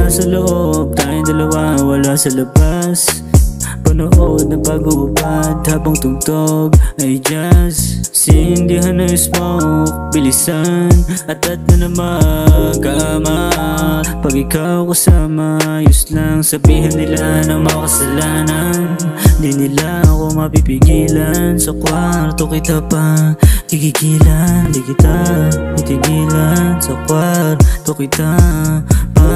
nasa loob, tayong dalawa wala sa labas. Panood ng pag-uubad habang tugtog ay jazz. Sindihan ng smoke, bilisan at na magkama. Pag ikaw kasama, ayos lang. Sabihin nila na makasalanan, di nila ako mapipigilan. Sa kwarto kita pa gigigilan, di kita titigilan. Sa kwarto kita pa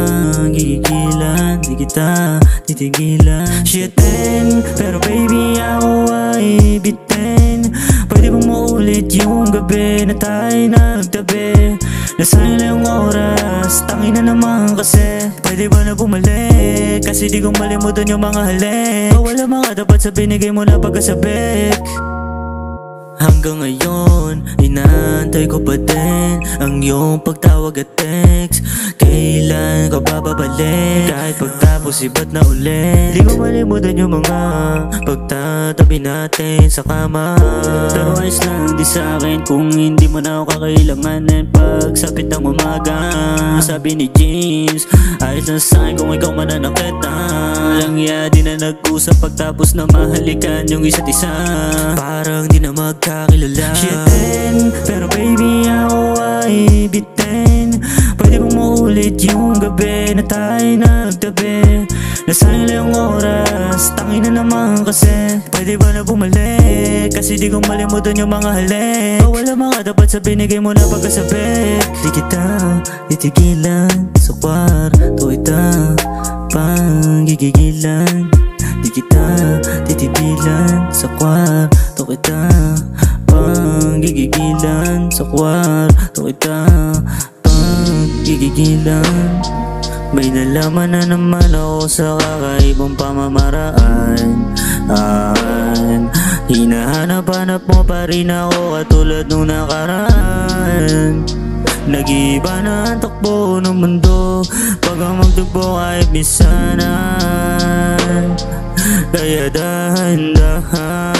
gigigilan, di kita titigilan. Shitin, pero baby ako ay bitin. Pwede bang maulit yung gabi na tayo nagtabi? Nasaan na yung oras, tangin na naman kasi. Pwede ba na bumalik, kasi di ko malimutan yung mga halik. Wala mga dapat sa binigay mo na pagkasabik. Hanggang ngayon, inaantay ko pa din ang iyong pagtawag at text. Kailan ka ba babalik? Kahit pagtapos iba't na ulit. Di ko malimutan yung mga pagtatabi natin sa kama. Pero ayos lang di sa'kin kung hindi mo na ako kakailanganin. Pagsapit ng umaga, sabi ni James, ayos lang sa'kin kung ikaw mananakit. Lang di na nag-usap pagtapos na mahalikan yung isa't isa. Parang di na magkakilala. Shitin, pero baby ako ay bitin. Pwede bang maulit yung gabi na tayo nagtabi? Nasaan na yung oras, tangin na naman kasi. Pwede ba na bumalik, kasi di ko malimutan yung mga halik. Wala mga dapat sa binigay mo na pagkasabik. Di kita titigilan, sa kwarto kita pang gigigilan. Di kita titigilan, sa kwarto kita pang gigigilan. Sa kwarto kita pang gigigilan. May nalaman na naman ako sa kakaibang pamamaraan. Hinahanap-hanap mo pa rin ako katulad nung nakaraan. Nag-iiba na ang takbo ng mundo pag ang magtugbo kahit minsanan. Kaya dahan-dahan